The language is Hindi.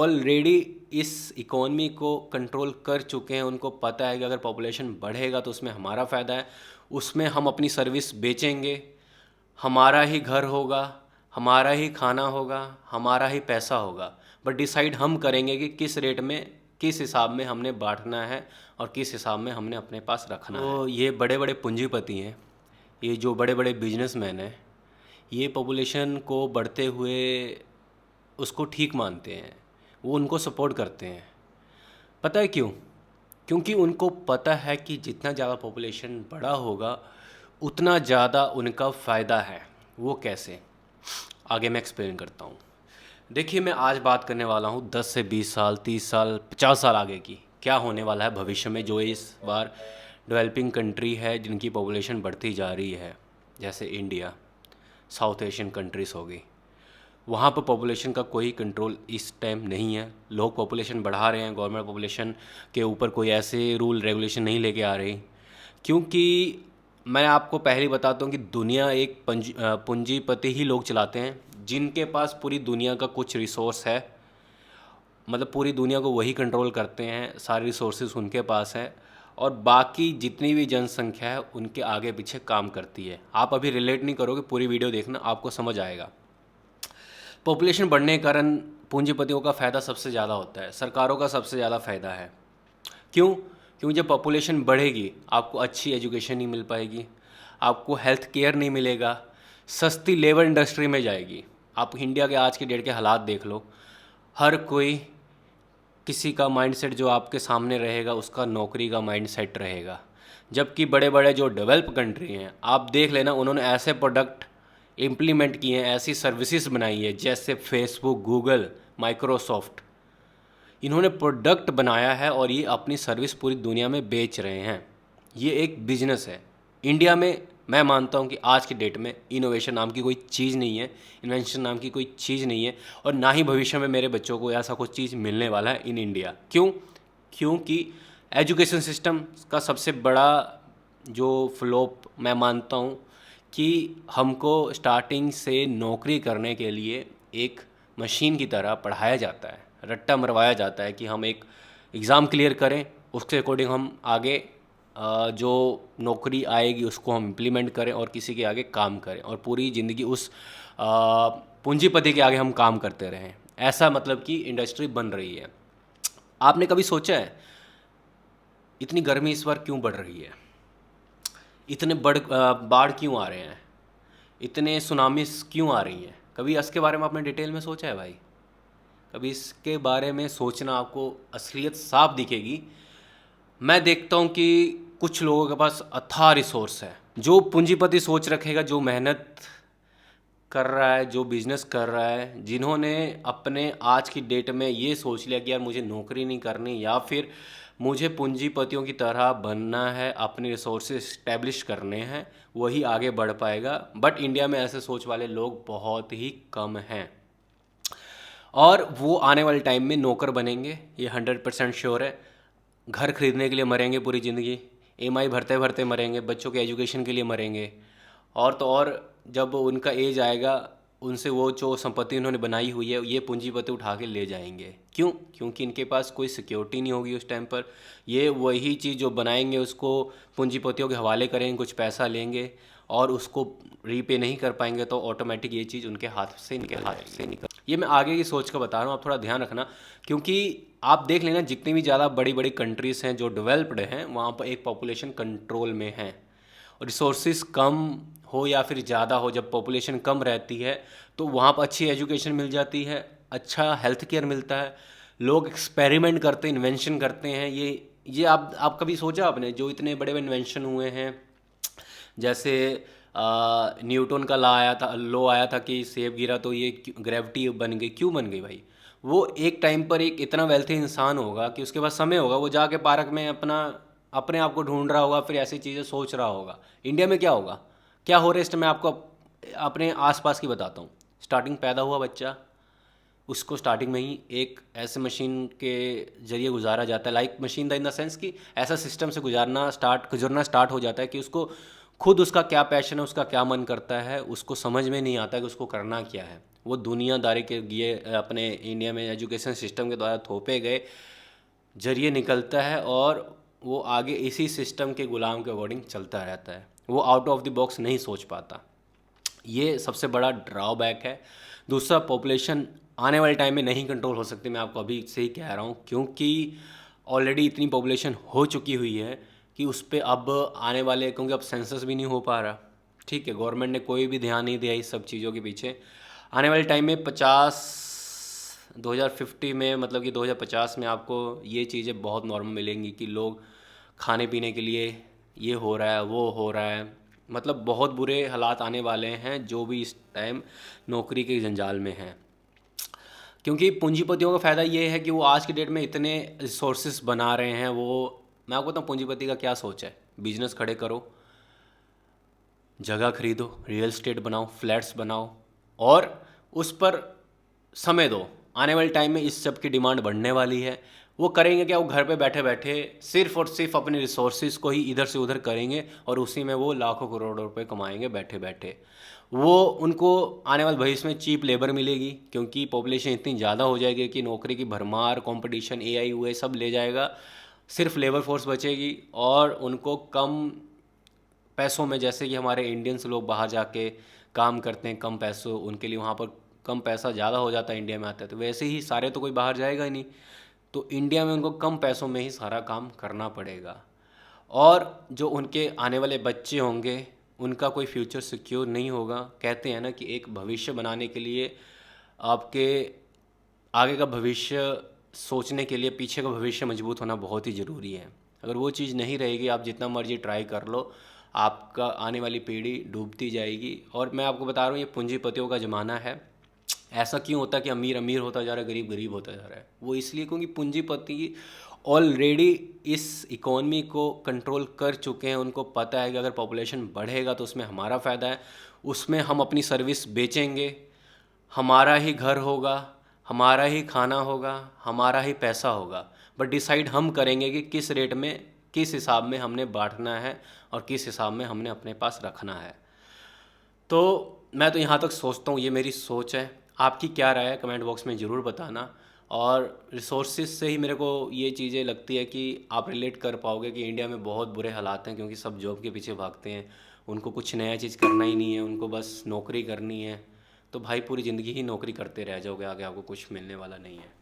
ऑलरेडी इस इकोनॉमी को कंट्रोल कर चुके हैं। उनको पता है कि अगर पॉपुलेशन बढ़ेगा तो उसमें हमारा फ़ायदा है, उसमें हम अपनी सर्विस बेचेंगे, हमारा ही घर होगा, हमारा ही खाना होगा, हमारा ही पैसा होगा। बट डिसाइड हम करेंगे कि किस रेट में, किस हिसाब में हमने बांटना है और किस हिसाब में हमने अपने पास रखना है। तो ये बड़े बड़े पूंजीपति हैं, ये जो बड़े बड़े बिजनेसमैन हैं, ये पॉपुलेशन को बढ़ते हुए उसको ठीक मानते हैं, वो उनको सपोर्ट करते हैं। पता है क्यों? क्योंकि उनको पता है कि जितना ज़्यादा पॉपुलेशन बड़ा होगा उतना ज़्यादा उनका फ़ायदा है। वो कैसे? आगे मैं एक्सप्लेन करता हूँ। देखिए, मैं आज बात करने वाला हूँ 10 से 20 साल, 30 साल, 50 साल आगे की। क्या होने वाला है भविष्य में, जो इस बार डेवलपिंग कंट्री है जिनकी पॉपुलेशन बढ़ती जा रही है, जैसे इंडिया, साउथ एशियन कंट्रीज़ हो गई। वहाँ पर पॉपुलेशन का कोई कंट्रोल इस टाइम नहीं है। लोग पॉपुलेशन बढ़ा रहे हैं, गवर्नमेंट पॉपुलेशन के ऊपर कोई ऐसे रूल रेगुलेशन नहीं लेके आ रही। क्योंकि मैं आपको पहले ही बताता हूँ कि दुनिया एक पूंजीपति ही लोग चलाते हैं, जिनके पास पूरी दुनिया का कुछ रिसोर्स है। मतलब पूरी दुनिया को वही कंट्रोल करते हैं, सारे रिसोर्सेज उनके पास है, और बाकी जितनी भी जनसंख्या है उनके आगे पीछे काम करती है। आप अभी रिलेट नहीं करोगे, पूरी वीडियो देखना, आपको समझ आएगा। पॉपुलेशन बढ़ने के कारण पूंजीपतियों का फ़ायदा सबसे ज़्यादा होता है, सरकारों का सबसे ज़्यादा फ़ायदा है। क्यों? क्योंकि जब पॉपुलेशन बढ़ेगी आपको अच्छी एजुकेशन नहीं मिल पाएगी, आपको हेल्थ केयर नहीं मिलेगा, सस्ती लेबर इंडस्ट्री में जाएगी। आप इंडिया के आज के डेट के हालात देख लो, हर कोई, किसी का माइंडसेट जो आपके सामने रहेगा उसका नौकरी का माइंडसेट रहेगा। जबकि बड़े बड़े जो डेवलप कंट्री हैं, आप देख लेना, उन्होंने ऐसे प्रोडक्ट इम्प्लीमेंट किए हैं, ऐसी सर्विसेज बनाई है, जैसे फेसबुक, गूगल, माइक्रोसॉफ्ट। इन्होंने प्रोडक्ट बनाया है और ये अपनी सर्विस पूरी दुनिया में बेच रहे हैं। ये एक बिजनेस है। इंडिया में मैं मानता हूँ कि आज की डेट में इनोवेशन नाम की कोई चीज़ नहीं है, इन्वेंशन नाम की कोई चीज़ नहीं है, और ना ही भविष्य में मेरे बच्चों को ऐसा कुछ चीज़ मिलने वाला है इन इंडिया। क्यों? क्योंकि एजुकेशन सिस्टम का सबसे बड़ा जो फ्लॉप मैं मानता हूँ कि हमको स्टार्टिंग से नौकरी करने के लिए एक मशीन की तरह पढ़ाया जाता है, रट्टा मरवाया जाता है कि हम एक एग्ज़ाम क्लियर करें, उसके अकॉर्डिंग हम आगे जो नौकरी आएगी उसको हम इम्प्लीमेंट करें और किसी के आगे काम करें, और पूरी ज़िंदगी उस पूंजीपति के आगे हम काम करते रहें। ऐसा मतलब कि इंडस्ट्री बन रही है। आपने कभी सोचा है इतनी गर्मी इस बार क्यों बढ़ रही है? इतने बाढ़ क्यों आ रहे हैं? इतने सुनामीस क्यों आ रही हैं? कभी इसके बारे में आपने डिटेल में सोचा है भाई? कभी इसके बारे में सोचना, आपको असलियत साफ दिखेगी। मैं देखता हूँ कि कुछ लोगों के पास अथाह रिसोर्स है। जो पूंजीपति सोच रखेगा, जो मेहनत कर रहा है, जो बिजनेस कर रहा है, जिन्होंने अपने आज की डेट में ये सोच लिया कि यार मुझे नौकरी नहीं करनी, या फिर मुझे पूंजीपतियों की तरह बनना है, अपने रिसोर्सेज इस्टेब्लिश करने हैं, वही आगे बढ़ पाएगा। बट इंडिया में ऐसे सोच वाले लोग बहुत ही कम हैं, और वो आने वाले टाइम में नौकर बनेंगे, ये 100% श्योर है। घर खरीदने के लिए मरेंगे पूरी ज़िंदगी, ईएमआई भरते भरते मरेंगे, बच्चों के एजुकेशन के लिए मरेंगे, और तो और जब उनका एज आएगा उनसे वो जो संपत्ति उन्होंने बनाई हुई है ये पूंजीपति उठा के ले जाएंगे। क्यों? क्योंकि इनके पास कोई सिक्योरिटी नहीं होगी उस टाइम पर। ये वही चीज़ जो बनाएंगे उसको पूंजीपतियों के हवाले करेंगे, कुछ पैसा लेंगे, और उसको रीपे नहीं कर पाएंगे तो ऑटोमेटिक ये चीज़ उनके हाथ से निकल। ये मैं आगे की सोच का बता रहा हूँ, आप थोड़ा ध्यान रखना। क्योंकि आप देख लेना, जितनी भी ज़्यादा बड़ी बड़ी कंट्रीज़ हैं जो डेवलप्ड हैं, वहाँ पर एक पॉपुलेशन कंट्रोल में है। रिसोर्सेज कम हो या फिर ज़्यादा हो, जब पॉपुलेशन कम रहती है तो वहाँ पर अच्छी एजुकेशन मिल जाती है, अच्छा हेल्थ केयर मिलता है, लोग एक्सपेरिमेंट करते हैं, इन्वेंशन करते हैं। ये आप कभी सोचा आपने, जो इतने बड़े बड़े इन्वेंशन हुए हैं, जैसे न्यूटन का लॉ आया था कि सेब गिरा तो ये ग्रेविटी बन गई। क्यों बन गई भाई? वो एक टाइम पर एक इतना वेल्थी इंसान होगा कि उसके पास समय होगा, वो जाके पार्क में अपने आप को ढूंढ रहा होगा, फिर ऐसी चीज़ें सोच रहा होगा। इंडिया में क्या होगा, क्या हो रहा है इस टाइम? मैं आपको अपने आसपास की बताता हूँ। स्टार्टिंग पैदा हुआ बच्चा, उसको स्टार्टिंग में ही एक ऐसे मशीन के ज़रिए गुजारा जाता है, like machine the in the sense कि ऐसा सिस्टम से गुजरना स्टार्ट हो जाता है कि उसको खुद उसका क्या पैशन है, उसका क्या मन करता है, उसको समझ में नहीं आता कि उसको करना क्या है। वो दुनियादारी के ये अपने इंडिया में एजुकेशन सिस्टम के द्वारा थोपे गए जरिए निकलता है और वो आगे इसी सिस्टम के गुलाम के अकॉर्डिंग चलता रहता है। वो आउट ऑफ द बॉक्स नहीं सोच पाता। ये सबसे बड़ा ड्रॉबैक है। दूसरा, पॉपुलेशन आने वाले टाइम में नहीं कंट्रोल हो सकती, मैं आपको अभी से ही कह रहा हूँ, क्योंकि ऑलरेडी इतनी पॉपुलेशन हो चुकी हुई है कि उस पर अब आने वाले, क्योंकि अब सेंसस भी नहीं हो पा रहा, ठीक है, गवर्नमेंट ने कोई भी ध्यान नहीं दिया इस सब चीज़ों के पीछे। आने वाले टाइम में 2050 में, मतलब कि 2050 में आपको ये चीज़ें बहुत नॉर्मल मिलेंगी कि लोग खाने पीने के लिए ये हो रहा है, वो हो रहा है, मतलब बहुत बुरे हालात आने वाले हैं जो भी इस टाइम नौकरी के जंजाल में हैं। क्योंकि पूंजीपतियों का फ़ायदा ये है कि वो आज की डेट में इतने रिसोर्सेज बना रहे हैं। वो, मैं आपको बताऊँ पूंजीपति का क्या सोच है, बिजनेस खड़े करो, जगह खरीदो, रियल एस्टेट बनाओ, फ्लैट्स बनाओ और उस पर समय दो। आने वाले टाइम में इस सब की डिमांड बढ़ने वाली है। वो करेंगे क्या, वो घर पे बैठे बैठे सिर्फ और सिर्फ अपने रिसोर्सेज को ही इधर से उधर करेंगे और उसी में वो लाखों करोड़ों रुपए कमाएंगे बैठे बैठे। वो, उनको आने वाले भविष्य में चीप लेबर मिलेगी क्योंकि पॉपुलेशन इतनी ज़्यादा हो जाएगी कि नौकरी की भरमार, कंपटीशन, एआई हुए सब ले जाएगा, सिर्फ लेबर फोर्स बचेगी और उनको कम पैसों में, जैसे कि हमारे इंडियंस लोग बाहर जाके काम करते हैं कम पैसों, उनके लिए वहाँ पर कम पैसा ज़्यादा हो जाता है इंडिया में आते हैं, तो वैसे ही सारे तो कोई बाहर जाएगा ही नहीं, तो इंडिया में उनको कम पैसों में ही सारा काम करना पड़ेगा। और जो उनके आने वाले बच्चे होंगे उनका कोई फ्यूचर सिक्योर नहीं होगा। कहते हैं ना कि एक भविष्य बनाने के लिए आपके आगे का भविष्य सोचने के लिए पीछे का भविष्य मजबूत होना बहुत ही ज़रूरी है। अगर वो चीज़ नहीं रहेगी, आप जितना मर्जी ट्राई कर लो, आपका आने वाली पीढ़ी डूबती जाएगी। और मैं आपको बता रहा हूँ ये पूंजीपतियों का ज़माना है। ऐसा क्यों होता है कि अमीर अमीर होता जा रहा है, गरीब गरीब होता जा रहा है? वो इसलिए क्योंकि पूंजीपति ऑलरेडी इस इकोनॉमी को कंट्रोल कर चुके हैं। उनको पता है कि अगर पॉपुलेशन बढ़ेगा तो उसमें हमारा फ़ायदा है, उसमें हम अपनी सर्विस बेचेंगे, हमारा ही घर होगा, हमारा ही खाना होगा, हमारा ही पैसा होगा। बट डिसाइड हम करेंगे कि किस रेट में, किस हिसाब में हमने बांटना है और किस हिसाब में हमने अपने पास रखना है। तो मैं तो यहाँ तक सोचता हूँ, ये मेरी सोच है। आपकी क्या राय है कमेंट बॉक्स में ज़रूर बताना। और रिसोर्सेज से ही मेरे को ये चीज़ें लगती है कि आप रिलेट कर पाओगे कि इंडिया में बहुत बुरे हालात हैं, क्योंकि सब जॉब के पीछे भागते हैं, उनको कुछ नया चीज़ करना ही नहीं है, उनको बस नौकरी करनी है। तो भाई पूरी ज़िंदगी ही नौकरी करते रह जाओगे, आगे आपको कुछ मिलने वाला नहीं है।